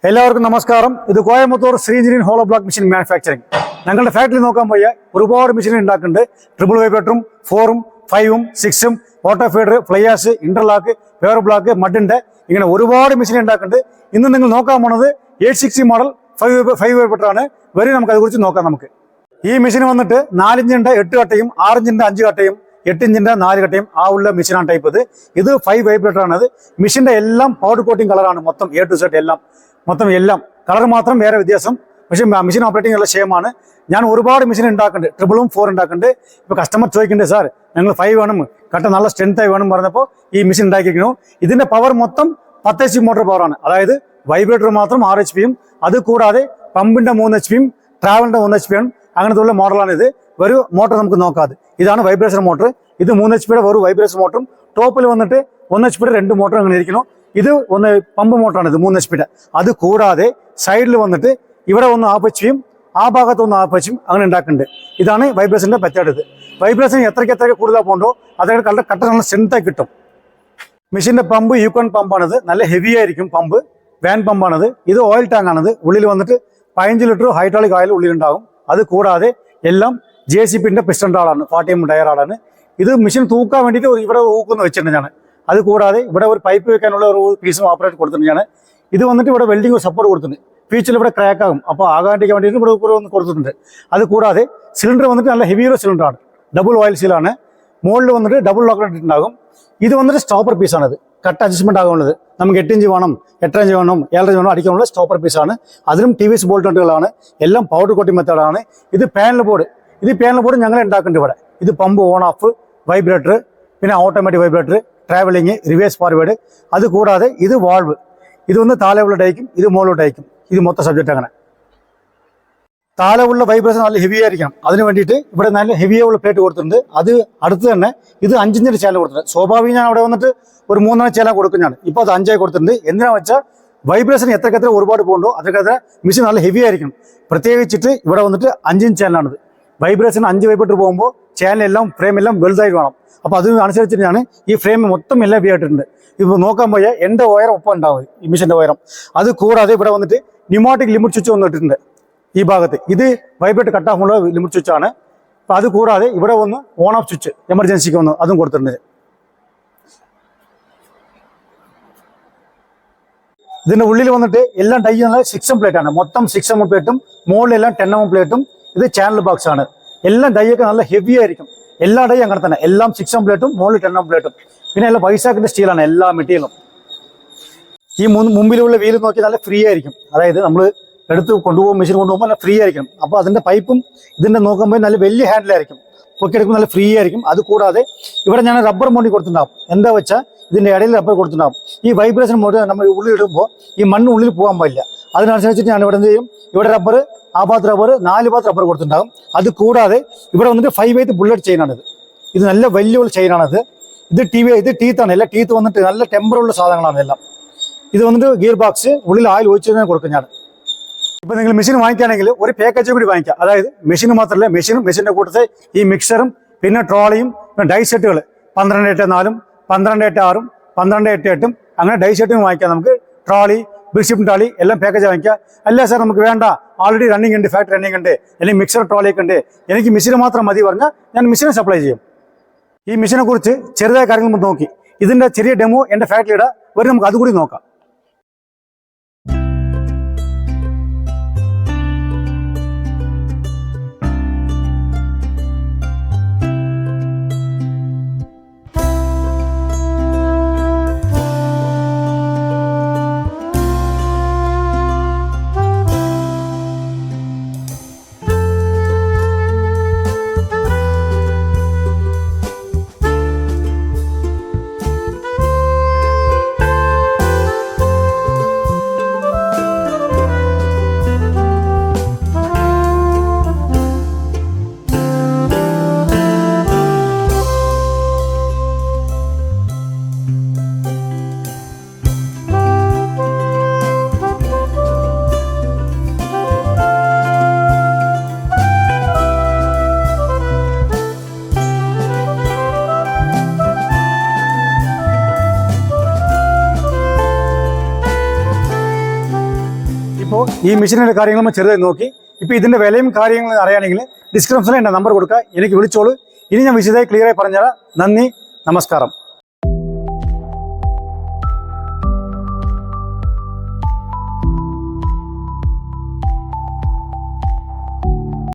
എല്ലാവർക്കും നമസ്കാരം. ഇത് കോയമ്പത്തൂർ ശ്രീജിനിൻ ഹോളോ ബ്ലോക്ക് മെഷീൻ മാനുഫാക്ചറിംഗ്. ഞങ്ങളുടെ ഫാക്ടറി നോക്കാൻ പോയ ഒരുപാട് മെഷീൻ ഉണ്ടാക്കുന്നുണ്ട്. ട്രിപ്പിൾ വൈബ്രേറ്ററും 4ഉം 5ഉം 6ഉം auto feeder, fly ash, interlock, paver block, മഡിന്റെ ഇങ്ങനെ ഒരുപാട് മെഷീൻ ഉണ്ടാക്കുന്നുണ്ട്. ഇന്ന് നിങ്ങൾ നോക്കാൻ പോണത് 860 മോഡൽ 5 വൈബ്രേറ്റർ ആണ്. വരും നമുക്ക് അതിനെക്കുറിച്ച് നോക്കാം. നമുക്ക് ഈ മെഷീൻ വന്നിട്ട് 4 ഇഞ്ചിന്റെ 8 കട്ടയും 6 ഇഞ്ചിന്റെ 5 കട്ടയും 8 ഇഞ്ചിന്റെ 4 കട്ടയും ആ ഉള്ള മെഷീനാണ് ടൈപ്പ്. ഇത് 5 വൈബ്രേറ്റർ ആണ്. മെഷീന്റെ എല്ലാം പൗഡർ കോട്ടിംഗ് കളറാണ്. മൊത്തം A to Z എല്ലാം കളർ മാത്രം വേറെ വ്യത്യാസം. പക്ഷേ മെഷീൻ ഓപ്പറേറ്റിംഗ് ഉള്ള സെയിമാണ്. ഞാൻ ഒരുപാട് മെഷീൻ ഉണ്ടാക്കുന്നുണ്ട്. 3ഉം 4 ഉണ്ടാക്കുന്നുണ്ട്. ഇപ്പോൾ കസ്റ്റമർ ചോദിക്കുന്നുണ്ട്, സാർ ഞങ്ങൾ 5 വേണം, കട്ട നല്ല സ്ട്രെങ്ത് ആയി വേണം പറഞ്ഞപ്പോൾ ഈ മെഷീൻ ഉണ്ടാക്കിയിരിക്കുന്നു. ഇതിന്റെ പവർ മൊത്തം 10 HP മോട്ടോർ പവറാണ്. അതായത് വൈബ്രേറ്റർ മാത്രം 6 HP അത് കൂടാതെ പമ്പിന്റെ 3 HP ട്രാവലിന്റെ 1 HP അങ്ങനത്തെ ഉള്ള മോഡലാണ് ഇത്. ഒരു മോട്ടർ നമുക്ക് നോക്കാതെ ഇതാണ് വൈബ്രേഷൻ മോട്ടർ. ഇത് 3 HP ഒരു വൈബ്രേഷൻ മോട്ടറും ടോപ്പിൽ വന്നിട്ട് 1 HP 2 മോട്ടർ അങ്ങനെ ഇരിക്കുന്നു. ഇത് ഒന്ന് പമ്പ് മോട്ടറാണ്. ഇത് 3 HP. അത് കൂടാതെ സൈഡിൽ വന്നിട്ട് ഇവിടെ ഒന്ന് 1/2 HP ആ ഭാഗത്ത് ഒന്ന് 1/2 HP അങ്ങനെ ഉണ്ടാക്കുന്നുണ്ട്. ഇതാണ് വൈബ്രേഷന്റെ പറ്റാത്തത്. വൈബ്രേഷൻ എത്രയ്ക്ക് കൂടുതൽ പോകണ്ടോ അതൊക്കെ കട്ട നല്ല സ്ട്രെങ്തായി കിട്ടും. മെഷീന്റെ പമ്പ് യൂക്കോൺ പമ്പാണിത്. നല്ല ഹെവി ആയിരിക്കും പമ്പ്. വാൻ പമ്പാണിത്. ഇത് ഓയിൽ ടാങ്ക് ആണിത്. ഉള്ളിൽ വന്നിട്ട് 15 ലിറ്റർ ഹൈഡ്രോളിക് ഓയിൽ ഉള്ളിലുണ്ടാകും. അത് കൂടാതെ എല്ലാം JCBന്റെ പിസ്റ്റൺ ആളാണ്. 40mm ടയർ ആളാണ്. ഇത് മെഷീൻ തൂക്കാൻ വേണ്ടിയിട്ട് ഇവിടെ ഊക്കുന്ന വെച്ചിട്ടുണ്ട് ഞാൻ. അത് കൂടാതെ ഇവിടെ ഒരു പൈപ്പ് വെക്കാനുള്ള ഒരു പീസും ഓപ്പറേറ്റ് കൊടുത്തിട്ടുണ്ട് ഞാൻ. ഇത് വന്നിട്ട് ഇവിടെ വെൽഡിംഗ് സപ്പോർട്ട് കൊടുത്തിട്ടുണ്ട്. ഫ്യൂച്ചറിൽ ഇവിടെ ക്രാക്ക് ആകും, അപ്പോൾ ആകാണ്ടിരിക്കാൻ വേണ്ടിയിട്ട് ഇവിടെ ഒന്ന് കൊടുത്തിട്ടുണ്ട്. അത് കൂടാതെ സിലിണ്ടർ വന്നിട്ട് നല്ല ഹെവിയുള്ള സിലിണ്ടറാണ്. Double oil സീലാണ്. മുകളിൽ വന്നിട്ട് ഡബിൾ ലോക്ക് ഇട്ടിട്ടുണ്ടാകും. ഇത് വന്നിട്ട് സ്റ്റോപ്പർ പീസാണിത്. കട്ട് അഡ്ജസ്റ്റ്മെന്റ് ആകുന്നത് നമുക്ക് 8 ഇഞ്ച് വേണം, 8 ഇഞ്ച് വേണം, 7 ഇഞ്ച് വേണം അടിക്കാനുള്ള സ്റ്റോപ്പർ പീസാണ്. അതിലും TVS ബോൾട്ട് നട്ടുകളാണ്. എല്ലാം പൗഡർ കോട്ടിംഗ് മെത്തേഡാണ്. ഇത് പാനൽ ബോർഡ്. ഞങ്ങൾ ഉണ്ടാക്കുന്നുണ്ട് ഇവിടെ. ഇത് പമ്പ് ഓൺ ഓഫ്, വൈബ്രേറ്റർ, പിന്നെ automatic vibrator, travelling, reverse forward. അത് കൂടാതെ ഇത് വാൾവ്. ഇതൊന്ന് താഴെയുള്ള ഡയക്കും, ഇത് മുകളിലോട്ട് അയക്കും. ഇത് മൊത്തം സബ്ജക്റ്റ് അങ്ങനെ. താഴെയുള്ള വൈബ്രേഷൻ നല്ല ഹെവി ആയിരിക്കണം. അതിന് വേണ്ടിയിട്ട് ഇവിടെ നല്ല ഹെവിയുള്ള പ്ലേറ്റ് കൊടുത്തിട്ടുണ്ട്. അത് അടുത്ത് തന്നെ ഇത് 5 ഇഞ്ചിന്റെ ചേല കൊടുത്തിട്ടുണ്ട്. സ്വാഭാവികം ഞാൻ അവിടെ വന്നിട്ട് ഒരു 3 ചേല കൊടുക്കുന്നതാണ്. ഇപ്പോൾ അത് 5 കൊടുത്തിട്ടുണ്ട്. എന്തിനാ വെച്ചാൽ വൈബ്രേഷൻ എത്ര ഒരുപാട് പോകുന്നുണ്ടോ അത്രയ്ക്ക് മെഷീൻ നല്ല ഹെവി ആയിരിക്കും. പ്രത്യേകിച്ചിട്ട് ഇവിടെ വന്നിട്ട് 5 ഇഞ്ച് ചേനലാണിത്. വൈബ്രേഷൻ 5 വൈബ്രേറ്റർ പോകുമ്പോൾ ചേനലെല്ലാം ഫ്രെയിമെല്ലാം വലുതായി വേണം. അപ്പോൾ അതിനനുസരിച്ചിട്ട് ഞാൻ ഈ ഫ്രെയിം മൊത്തം എല്ലാം ഉപയോഗിച്ചിട്ടുണ്ട്. ഇപ്പോൾ നോക്കാൻ പോയാൽ എൻ്റെ ഉയരം ഒപ്പം ഉണ്ടാവും ഈ മെഷീൻ്റെ ഉയരം. അത് കൂടാതെ ഇവിടെ വന്നിട്ട് ന്യൂമാറ്റിക് ലിമിറ്റ് സ്വിച്ച് വന്നിട്ടുണ്ട് ഈ ഭാഗത്ത്. ഇത് വൈബ്രേറ്റ് കട്ടാഫുള്ള ലിമിറ്റ് സ്വിച്ചാണ്. അപ്പോൾ അത് കൂടാതെ ഇവിടെ വന്ന് ഓൺ ഓഫ് സ്വിച്ച് എമർജൻസിക്ക് വന്ന് അതും കൊടുത്തിട്ടുണ്ട്. ഇതിൻ്റെ ഉള്ളിൽ വന്നിട്ട് എല്ലാം ഡൈ 6mm പ്ലേറ്റാണ്. മൊത്തം 6mm പ്ലേറ്റും മുകളിലെല്ലാം 10mm പ്ലേറ്റും. ഇത് ചാനൽ ബോക്സ് ആണ്. എല്ലാം ഡൈയൊക്കെ നല്ല ഹെവി ആയിരിക്കും. എല്ലാ ഡൈ അങ്ങനെ തന്നെ. എല്ലാം 6mm പ്ലേറ്റും മുകളിൽ 10mm പ്ലേറ്റും. പിന്നെ എല്ലാം വൈസാക്കിന്റെ സ്റ്റീലാണ് എല്ലാ മെറ്റീരിയലും. ഈ മുമ്പിലുള്ള വീല് നോക്കി നല്ല ഫ്രീ ആയിരിക്കും. അതായത് നമ്മൾ എടുത്ത് കൊണ്ടുപോകും, മെഷീൻ കൊണ്ടുപോകുമ്പോൾ നല്ല ഫ്രീ ആയിരിക്കും. അപ്പോൾ അതിന്റെ പൈപ്പും ഇതിന്റെ നോക്കുമ്പോൾ നല്ല വലിയ ഹാൻഡിലായിരിക്കും. പൊക്കിയെടുക്കുമ്പോൾ നല്ല ഫ്രീ ആയിരിക്കും. അത് കൂടാതെ ഇവിടെ ഞാൻ റബ്ബർ മോണ്ടി കൊടുത്തിട്ടുണ്ടാവും. എന്താ വെച്ചാൽ ഇതിന്റെ ഇടയിൽ റബ്ബർ കൊടുത്തിട്ടുണ്ടാവും. ഈ വൈബ്രേഷൻ മോഡ് നമ്മൾ ഉള്ളിൽ ഇടുമ്പോൾ ഈ മണ്ണ് ഉള്ളിൽ പോകാൻ പാടില്ല. അതിനനുസരിച്ചിട്ട് ഞാൻ ഇവിടെ എന്ത് ചെയ്യും, ഇവിടെ റബ്ബർ, ആ ഭാഗത്ത് റബ്ബർ, 4 ഭാഗത്ത് റബ്ബർ കൊടുത്തിട്ടുണ്ടാകും. അത് കൂടാതെ ഇവിടെ വന്നിട്ട് 5/8 ബുള്ളറ്റ് ചെയിനാണിത്. ഇത് നല്ല വലിയ ചെയിനാണിത്. ഇത് ടീത്താണ്. എല്ലാ ടീത്ത് വന്നിട്ട് നല്ല ടെമ്പറുള്ള സാധനങ്ങളാണ് എല്ലാം. ഇത് വന്നിട്ട് ഗിയർ ബോക്സ്, ഉള്ളിൽ ഓയിൽ ഒഴിച്ചു തന്നെ കൊടുക്കും ഞാൻ. ഇപ്പൊ നിങ്ങൾ മെഷീൻ വാങ്ങിക്കുകയാണെങ്കിൽ ഒരു പാക്കേജ് കൂടി വാങ്ങിക്കാം. അതായത് മെഷീൻ മാത്രമല്ല, മെഷീന്റെ കൂട്ടത്തിൽ ഈ മിക്സറും പിന്നെ ട്രോളിയും പിന്നെ ഡൈ സെറ്റുകൾ 12/8/4, 12/8/6, 12/8/8 അങ്ങനെ ഡൈ സെറ്റും വാങ്ങിക്കാം. നമുക്ക് ട്രോളി, ബിഷിപ്പ് ട്രോളി എല്ലാം പാക്കേജ് വാങ്ങിക്കാം. അല്ല സാർ നമുക്ക് വേണ്ട, ഓൾറെഡി റണ്ണിംഗ് ഉണ്ട്, ഫാക്ടറി റണ്ണിംഗ് ഉണ്ട്, അല്ലെങ്കിൽ മിക്സർ ട്രോളിയൊക്കെ ഉണ്ട്, എനിക്ക് മെഷീൻ മാത്രം മതി പറഞ്ഞാൽ ഞാൻ മെഷീനെ സപ്ലൈ ചെയ്യും. ഈ മെഷീനെ കുറിച്ച് ചെറുതായ കാര്യങ്ങൾ നോക്കി ഇതിന്റെ ചെറിയ ഡെമോ എൻ്റെ ഫാക്ടറിയുടെ വരും. നമുക്ക് അതുകൂടി നോക്കാം. അപ്പോൾ ഈ മെഷീനിൻ്റെ കാര്യങ്ങൾ നമ്മൾ ചെറുതായി നോക്കി. ഇപ്പോൾ ഇതിൻ്റെ വിലയും കാര്യങ്ങളും അറിയണമെങ്കിൽ ഡിസ്ക്രിപ്ഷനിൽ എൻ്റെ നമ്പർ കൊടുക്കുക, എനിക്ക് വിളിച്ചോളൂ. ഇനി ഞാൻ വിശദമായി ക്ലിയറായി പറഞ്ഞുതരാം. നന്ദി, നമസ്കാരം.